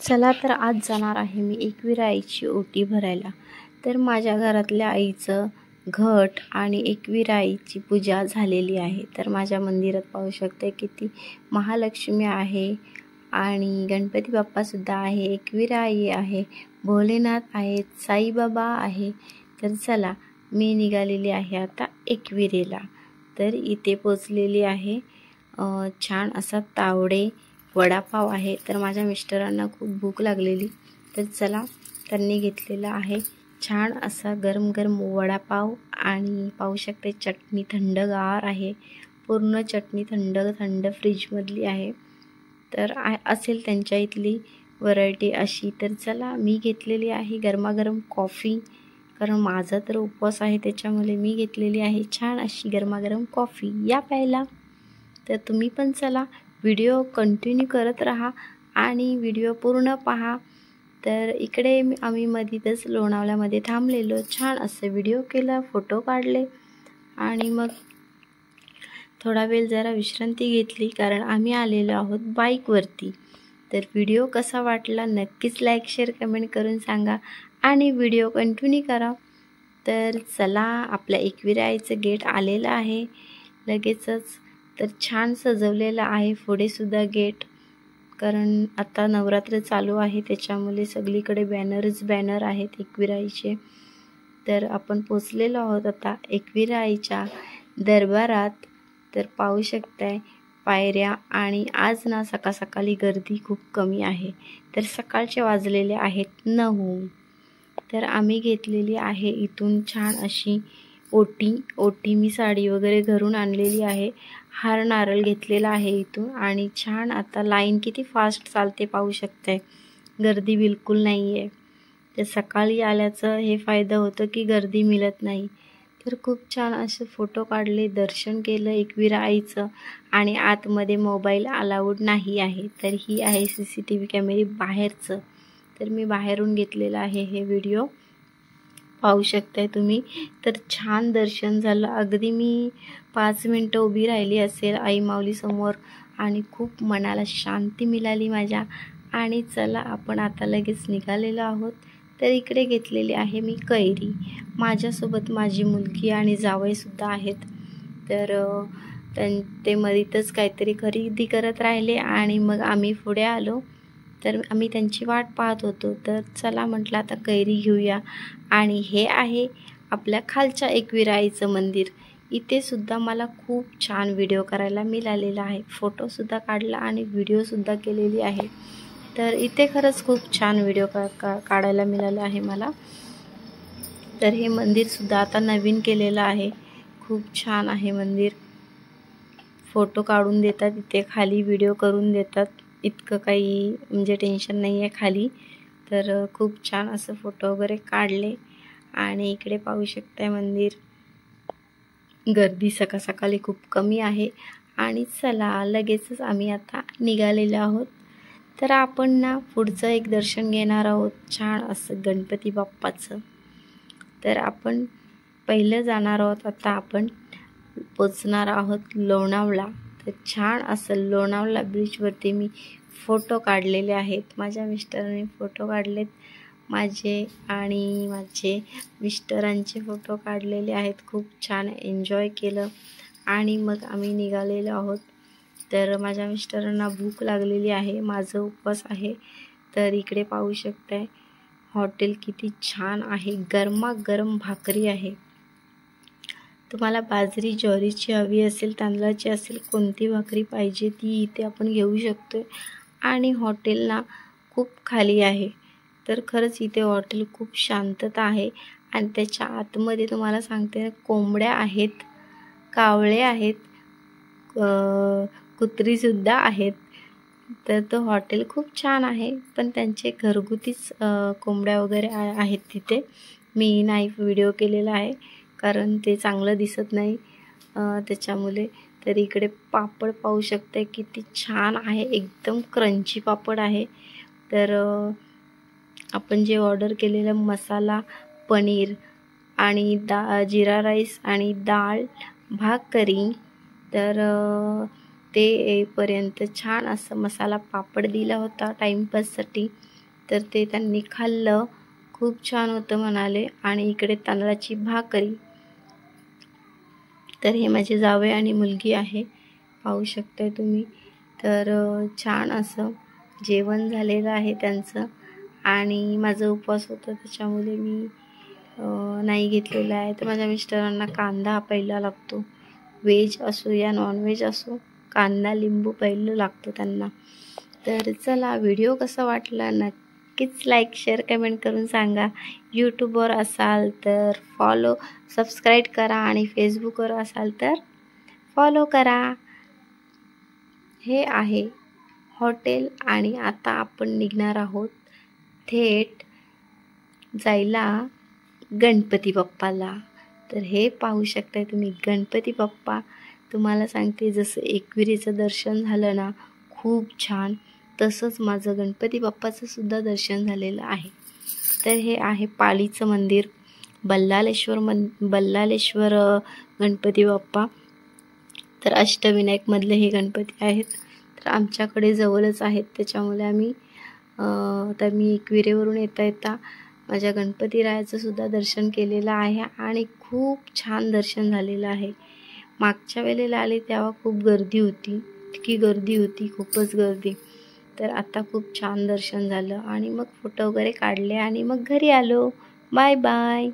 चला तर आज जाणार आहे मी एकविरा आईची ओटी भरायला। तर माझ्या घरातल्या आईचं घट आणि एकविरा आईची पूजा झालेली आहे। तर माझ्या मंदिरात पाहू शकते किती महालक्ष्मी आहे आणि गणपती बाप्पा सुद्धा आहे, एकविरा आई आहे, भोलेनाथ आहेत, साईबाबा आहे। तर चला मी निघालेली आहे आता एकविरेला। तर इथे पोचलेली आहे। छान असा तावडे वडापाव आहे। तर माझ्या मिस्टरांना खूप भूक लागलेली, तर चला त्यांनी घेतलेला आहे छान असा गरम गरम वडापाव आणि पाहू शकते चटणी थंडगार आहे, पूर्ण चटणी थंड थंड फ्रीजमधली आहे। तर असेल त्यांच्या इथली व्हरायटी अशी। तर चला मी घेतलेली आहे गरमागरम कॉफी, कारण माझा तर उपवास आहे त्याच्यामुळे मी घेतलेली आहे छान अशी गरमागरम कॉफी, या प्यायला। तर तुम्ही पण चला व्हिडिओ कंटिन्यू करत राहा आणि व्हिडिओ पूर्ण पहा। तर इकडे आम्ही मध्येच लोणावळ्यामध्ये थांबलेलो, छान असं व्हिडिओ केला, फोटो काढले आणि मग थोडा वेळ जरा विश्रांती घेतली, कारण आम्ही आलेलो आहोत बाईकवरती। तर व्हिडिओ कसा वाटला नक्कीच लाईक शेअर कमेंट करून सांगा आणि व्हिडिओ कंटिन्यू करा। तर चला आपल्या एकविरा आईचं गेट आलेलं आहे लगेचच। तर छान सजवलेलं आहे पुढे सुद्धा गेट, कारण आता नवरात्र चालू आहे त्याच्यामुळे सगळीकडे बॅनर आहेत एकविरा आईचे। तर आपण पोचलेलो आहोत आता एकविरा आईच्या दरबारात। तर पाहू शकताय पायऱ्या, आणि आज ना सकाळी गर्दी खूप कमी आहे। तर सकाळचे वाजलेले आहेत 9। तर आम्ही घेतलेली आहे इथून छान अशी ओटी मी साडी वगैरे घरून आणलेली आहे, हार नारळ घेतलेला आहे इथून, आणि छान आता लाईन किती फास्ट चालते पाहू शकताय, गर्दी बिलकुल नाही आहे। तर सकाळी आल्याचं हे फायदा होतं की गर्दी मिळत नाही। तर खूप छान असे फोटो काढले, दर्शन केलं एकविरा आईचं, आणि आतमध्ये मोबाईल अलाउड नाही आहे। तर ही आहे CCTV कॅमेरे बाहेरचं, तर मी बाहेरून घेतलेलं आहे हे व्हिडिओ पाहू शकताय तुम्ही। तर छान दर्शन झालं, अगदी मी 5 मिनटं उभी राहिली असेल आई माऊली समोर, आणि खूप मनाला शांती मिळाली माझ्या। आणि चला आपण आता लगेच निघालेलो आहोत। तर इकडे घेतलेली आहे मी कैरी, माझ्यासोबत माझी मुलगी आणि जावईसुद्धा आहेत। तर ते मधीतच काहीतरी खरेदी करत राहिले आणि मग आम्ही पुढे आलो। तर आम्ही त्यांची वाट पाहत होतो। तर चला म्हटलं आता कैरी घेऊया। आणि हे आहे आपल्या खालच्या एकविरा आईचं मंदिर। इथे सुद्धा मला खूप छान व्हिडिओ करायला मिळालेला आहे, फोटोसुद्धा काढला आणि व्हिडिओसुद्धा केलेली आहे। तर इथे खरंच खूप छान व्हिडिओ काढायला मिळाला आहे मला। तर हे मंदिरसुद्धा आता नवीन केलेलं आहे, खूप छान आहे मंदिर, फोटो काढून देतात इथे, खाली व्हिडिओ करून देतात, इतकं काही म्हणजे टेन्शन नाही आहे खाली। तर खूप छान असं फोटो वगैरे काढले, आणि इकडे पाहू शकताय मंदिर, गर्दी सकाळी खूप कमी आहे। आणि चला लगेचच आम्ही आता निघालेलो आहोत। तर आपण ना पुढचं एक दर्शन घेणार आहोत छान असं गणपती बाप्पाचं। तर आपण पहिलं जाणार आहोत, आता आपण पोचणार आहोत लोणावळा। तर छान असं लोणावळा बीचवरती मी फोटो काढलेले आहेत, माझ्या मिस्टरांनी फोटो काढलेत माझे आणि माझे मिस्टरांचे फोटो काढलेले आहेत, खूप छान एन्जॉय केलं आणि मग आम्ही निघालेलो आहोत। तर माझ्या मिस्टरांना भूक लागलेली आहे, माझं उपवास आहे। तर इकडे पाहू शकताय हॉटेल किती छान आहे, गरमागरम भाकरी आहे। तुम्हाला बाजरी ज्वारीची हवी असेल, तांदळाची असेल, कोणती भाकरी पाहिजे ती इथे आपण घेऊ शकतो। आणि हॉटेल ना खूप खाली आहे, तर खरंच इथे हॉटेल खूप शांतता आहे। आणि त्याच्या आतमध्ये तुम्हाला सांगते कोंबड्या आहेत, कावळे आहेत, कुत्रीसुद्धा आहेत। तर तो हॉटेल खूप छान आहे, पण त्यांचे घरगुतीच कोंबड्या वगैरे आहेत तिथे, मी नाही व्हिडिओ केलेला आहे कारण ते चांगलं दिसत नाही त्याच्यामुळे। तर इकडे पापड पाहू शकते किती छान आहे, एकदम क्रंची पापड आहे। तर आपण जे ऑर्डर केलेलं मसाला पनीर आणि जिरा राईस आणि डाळ भाकरी, तर ते येईपर्यंत छान असं मसाला पापड दिला होता टाईमपाससाठी। तर ते त्यांनी खाल्लं, खूप छान होतं म्हणाले. आणि इकडे तांदळाची भाकरी. तर हे माझे जावई आणि मुलगी आहे, पाहू शकताय तुम्ही. तर छान असं जेवण झालेलं आहे त्यांचं. आणि माझा उपवास होता त्याच्यामुळे मी नाही घेतलेला आहे. तर माझ्या मिस्टरांना कांदा पहिला लागतो, व्हेज असो या नॉनव्हेज असो, कांदा लिंबू पहिलं लागतं त्यांना. तर चला, व्हिडिओ कसा वाटला नक्कीच लाईक शेअर कमेंट करून सांगा. यूट्यूबवर असाल तर सबस्क्राईब करा आणि फेसबुकवर असाल तर फॉलो करा. हे आहे हॉटेल आणि आता आपण निघणार आहोत थेट जायला गणपती बाप्पाला. तर हे पाहू शकताय तुम्ही गणपती बाप्पा. तुम्हाला सांगते, जसं एकविरीचं दर्शन झालं ना खूप छान, तसंच माझं गणपती बाप्पाचं सुद्धा दर्शन झालेलं आहे. तर हे आहे पालीचं मंदिर, बल्लाळेश्वर गणपती बाप्पा. तर अष्टविनायकमधले हे गणपती आहेत. तर आमच्याकडे जवळच आहेत, त्याच्यामुळे आम्ही तर मी एकविरेवरून येता माझ्या गणपतीरायाचं सुद्धा दर्शन केलेलं आहे आणि खूप छान दर्शन झालेलं आहे. मागच्या वेळेला आले तेव्हा खूप गर्दी होती, इतकी गर्दी होती, खूपच गर्दी. तर आता खूप छान दर्शन झालं आणि मग फोटो वगैरे काढले आणि मग घरी आलो. Bye bye.